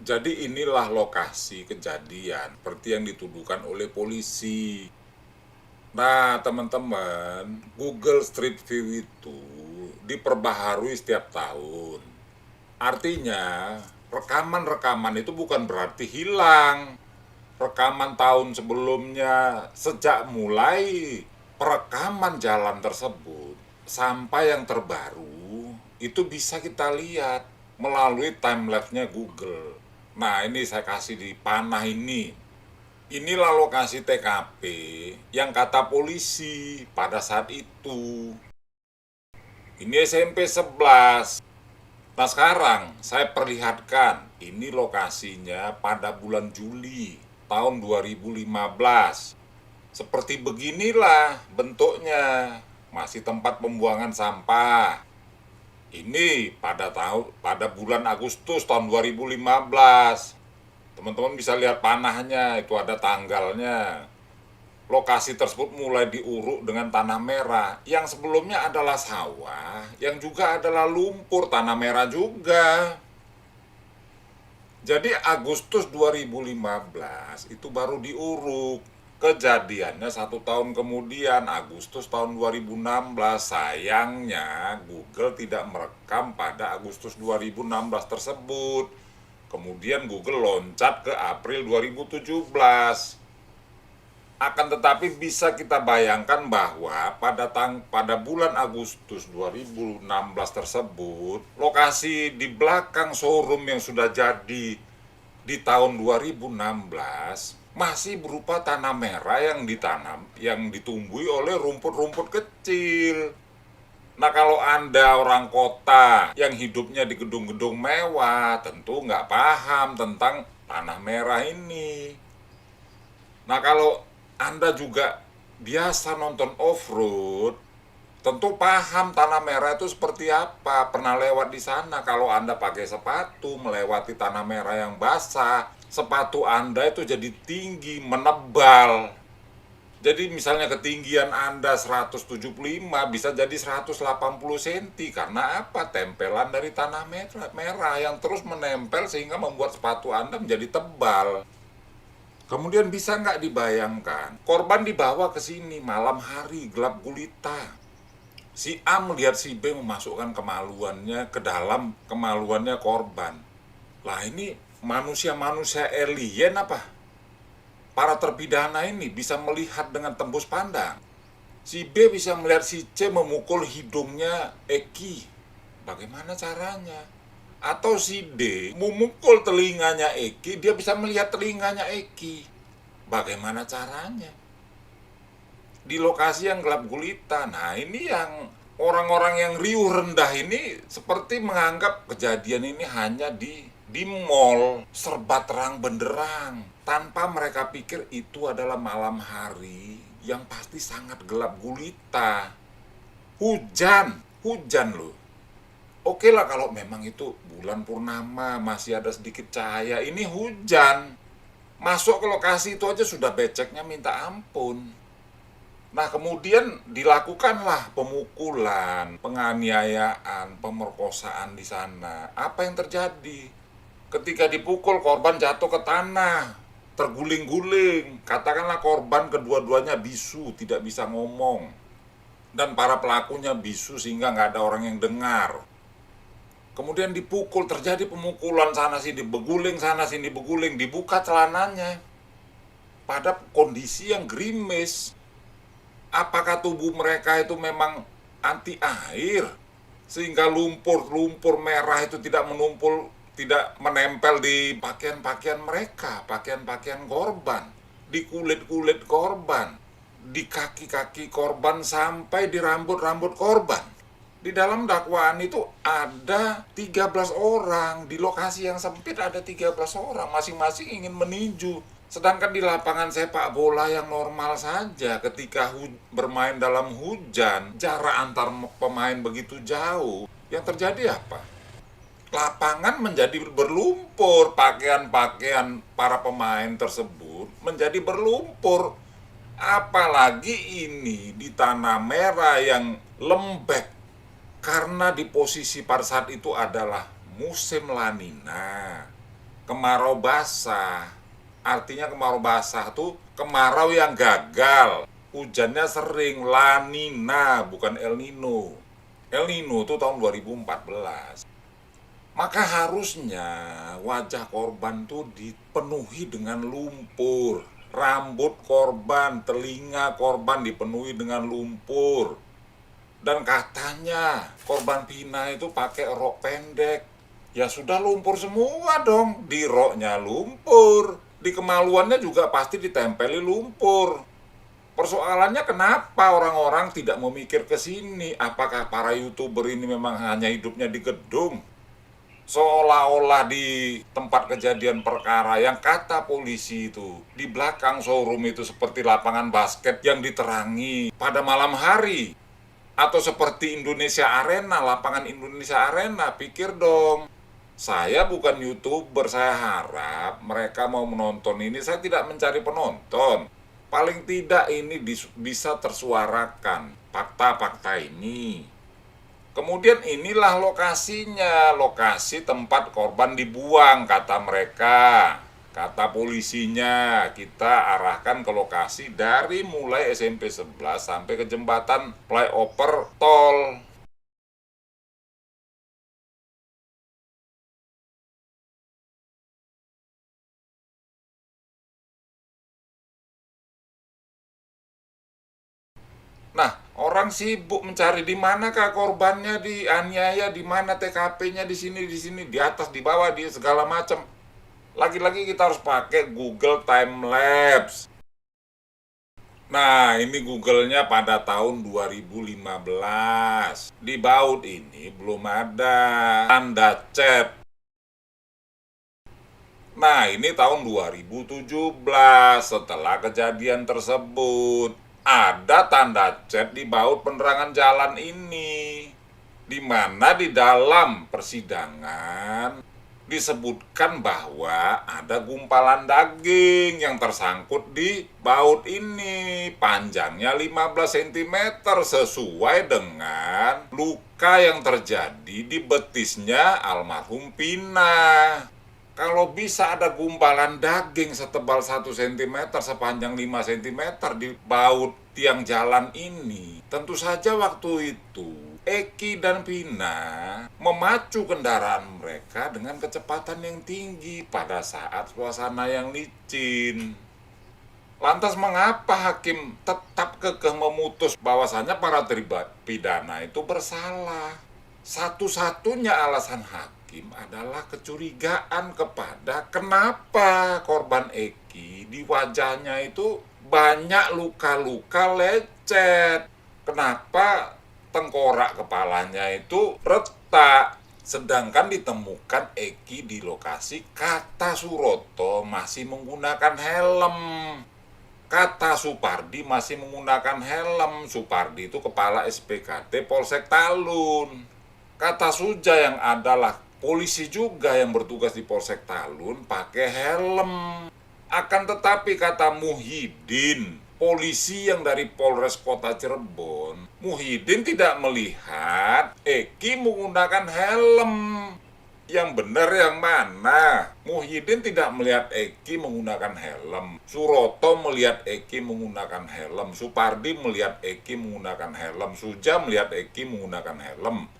Jadi inilah lokasi kejadian seperti yang dituduhkan oleh polisi. Nah, teman-teman, Google Street View itu diperbaharui setiap tahun. Artinya, rekaman-rekaman itu bukan berarti hilang. Rekaman tahun sebelumnya, sejak mulai perekaman jalan tersebut sampai yang terbaru, itu bisa kita lihat melalui timelapse-nya Google. Nah, ini saya kasih di panah ini. Inilah lokasi TKP yang kata polisi pada saat itu. Ini SMP 11. Nah, sekarang saya perlihatkan ini lokasinya pada bulan Juli tahun 2015. Seperti beginilah bentuknya. Masih tempat pembuangan sampah. Ini pada bulan Agustus tahun 2015. Teman-teman bisa lihat panahnya, itu ada tanggalnya. Lokasi tersebut mulai diuruk dengan tanah merah. Yang sebelumnya adalah sawah, yang juga adalah lumpur tanah merah juga. Jadi Agustus 2015 itu baru diuruk. Kejadiannya 1 tahun kemudian, Agustus tahun 2016. Sayangnya Google tidak merekam pada Agustus 2016 tersebut. Kemudian Google loncat ke April 2017. Akan tetapi bisa kita bayangkan bahwa pada bulan Agustus 2016 tersebut, lokasi di belakang showroom yang sudah jadi di tahun 2016 masih berupa tanah merah yang ditanam, yang ditumbuhi oleh rumput-rumput kecil. Nah, kalau Anda orang kota yang hidupnya di gedung-gedung mewah, tentu nggak paham tentang tanah merah ini. Nah, kalau Anda juga biasa nonton off-road, tentu paham tanah merah itu seperti apa. Pernah lewat di sana. Kalau Anda pakai sepatu melewati tanah merah yang basah, sepatu Anda itu jadi tinggi, menebal. Jadi misalnya ketinggian Anda 175 bisa jadi 180 cm. Karena apa? Tempelan dari tanah merah yang terus menempel sehingga membuat sepatu Anda menjadi tebal. Kemudian bisa nggak dibayangkan, korban dibawa ke sini malam hari, gelap gulita. Si A melihat si B memasukkan kemaluannya ke dalam kemaluannya korban. Lah, ini manusia-manusia alien apa? Para terpidana ini bisa melihat dengan tembus pandang. Si B bisa melihat si C memukul hidungnya Eki. Bagaimana caranya? Atau si D memukul telinganya Eki, dia bisa melihat telinganya Eki. Bagaimana caranya? Di lokasi yang gelap gulita. Nah, ini yang orang-orang yang riuh rendah ini seperti menganggap kejadian ini hanya di mall, serba terang benderang, tanpa mereka pikir itu adalah malam hari yang pasti sangat gelap gulita. Hujan loh. Oke lah kalau memang itu bulan purnama, masih ada sedikit cahaya. Ini hujan. Masuk ke lokasi itu aja sudah beceknya minta ampun. Nah, kemudian dilakukanlah pemukulan, penganiayaan, pemerkosaan di sana. Apa yang terjadi? Ketika dipukul, korban jatuh ke tanah, terguling-guling. Katakanlah korban kedua-duanya bisu, tidak bisa ngomong. Dan para pelakunya bisu sehingga nggak ada orang yang dengar. Kemudian dipukul, terjadi pemukulan sana sini, beguling sana sini, beguling, dibuka celananya. Pada kondisi yang gerimis. Apakah tubuh mereka itu memang anti air? Sehingga lumpur merah itu tidak menumpul, tidak menempel di pakaian-pakaian mereka, pakaian-pakaian korban, di kulit-kulit korban, di kaki-kaki korban, sampai di rambut-rambut korban. Di dalam dakwaan itu ada 13 orang, di lokasi yang sempit ada 13 orang, masing-masing ingin meninju. Sedangkan di lapangan sepak bola yang normal saja, ketika bermain dalam hujan, jarak antar pemain begitu jauh, yang terjadi apa? Lapangan menjadi berlumpur, pakaian-pakaian para pemain tersebut menjadi berlumpur. Apalagi ini di tanah merah yang lembek, karena di posisi pada saat itu adalah musim lanina. kemarau basah. Artinya kemarau basah tuh kemarau yang gagal. Hujannya sering, La Nina, bukan El Nino. El Nino tuh tahun 2014. Maka harusnya wajah korban tuh dipenuhi dengan lumpur. Rambut korban, telinga korban dipenuhi dengan lumpur. Dan katanya korban Pina itu pakai rok pendek. Ya sudah lumpur semua dong. Di roknya lumpur, di kemaluannya juga pasti ditempeli lumpur. Persoalannya kenapa orang-orang tidak memikir ke sini? Apakah para YouTuber ini memang hanya hidupnya di gedung? Seolah-olah di tempat kejadian perkara yang kata polisi itu di belakang showroom itu seperti lapangan basket yang diterangi pada malam hari. Atau seperti Indonesia Arena, lapangan Indonesia Arena. Pikir dong, saya bukan YouTuber, saya harap mereka mau menonton ini. Saya tidak mencari penonton. Paling tidak ini bisa tersuarakan fakta-fakta ini. Kemudian inilah lokasinya, lokasi tempat korban dibuang, kata mereka. Kata polisinya, kita arahkan ke lokasi dari mulai SMP 11 sampai ke jembatan flyover tol. Nah, orang sibuk mencari di manakah korbannya dianiaya, di mana TKP-nya, di sini, di atas, di bawah, di segala macam. Lagi-lagi kita harus pakai Google Time Lapse. Nah, ini Google-nya pada tahun 2015. Di baut ini belum ada tanda chat. Nah, ini tahun 2017 setelah kejadian tersebut. Ada tanda chat di baut penerangan jalan ini. Di mana di dalam persidangan disebutkan bahwa ada gumpalan daging yang tersangkut di baut ini, panjangnya 15 cm sesuai dengan luka yang terjadi di betisnya almarhum Pina. Kalau bisa ada gumpalan daging setebal 1 cm sepanjang 5 cm di baut tiang jalan ini, tentu saja waktu itu Eki dan Pina memacu kendaraan mereka dengan kecepatan yang tinggi pada saat suasana yang licin. Lantas mengapa hakim tetap kekeh memutus bahwasannya para terpidana itu bersalah? Satu-satunya alasan hakim adalah kecurigaan kepada kenapa korban Eki di wajahnya itu banyak luka-luka lecet. Kenapa tengkorak kepalanya itu retak, sedangkan ditemukan Eki di lokasi kata Suroto masih menggunakan helm. Kata Supardi masih menggunakan helm. Supardi itu kepala SPKT Polsek Talun. Kata Suja yang adalah polisi juga yang bertugas di Polsek Talun pakai helm. Akan tetapi kata Muhyiddin, polisi yang dari Polres Kota Cirebon, Muhyiddin tidak melihat Eki menggunakan helm. Yang benar yang mana? Muhyiddin tidak melihat Eki menggunakan helm. Suroto melihat Eki menggunakan helm. Supardi melihat Eki menggunakan helm. Suja melihat Eki menggunakan helm.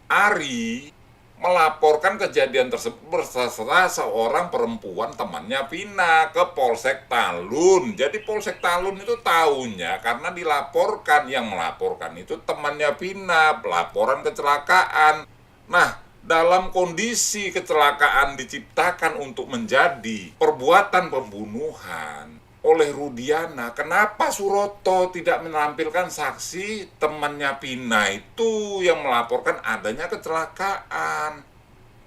Ari melaporkan kejadian tersebut bersama seorang perempuan temannya Pina ke Polsek Talun. Jadi Polsek Talun itu tahunya karena dilaporkan, yang melaporkan itu temannya Pina, laporan kecelakaan. Nah, dalam kondisi kecelakaan diciptakan untuk menjadi perbuatan pembunuhan oleh Rudiana, kenapa Suroto tidak menampilkan saksi temannya Pina itu yang melaporkan adanya kecelakaan?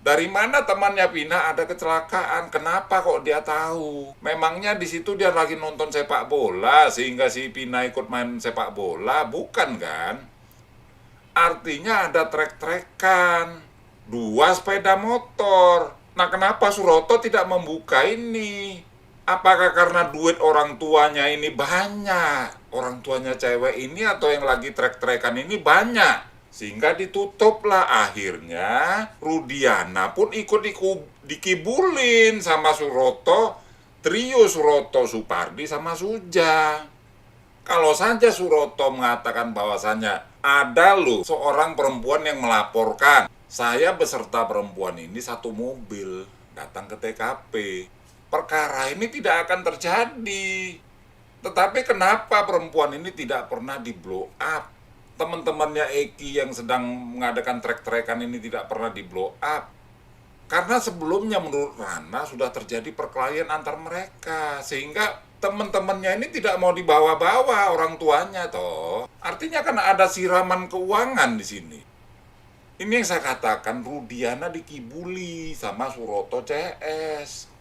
Dari mana temannya Pina ada kecelakaan? Kenapa kok dia tahu? Memangnya di situ dia lagi nonton sepak bola sehingga si Pina ikut main sepak bola? Bukan kan? Artinya ada trek-trekan, 2 sepeda motor. Nah, kenapa Suroto tidak membuka ini? Apakah karena duit orang tuanya ini banyak? Orang tuanya cewek ini atau yang lagi trek-trekan ini banyak? Sehingga ditutuplah, akhirnya Rudiana pun ikut dikibulin sama Suroto, trio Suroto, Supardi sama Suja. Kalau saja Suroto mengatakan bahwasannya ada loh seorang perempuan yang melaporkan saya beserta perempuan ini satu mobil datang ke TKP, perkara ini tidak akan terjadi. Tetapi kenapa perempuan ini tidak pernah di blow up? Teman-temannya Eki yang sedang mengadakan trek-trekan ini tidak pernah di blow up. Karena sebelumnya menurut Rana sudah terjadi perkelahian antar mereka, sehingga teman-temannya ini tidak mau dibawa-bawa orang tuanya toh. Artinya kan ada siraman keuangan di sini. Ini yang saya katakan, Rudiana dikibuli sama Suroto CS.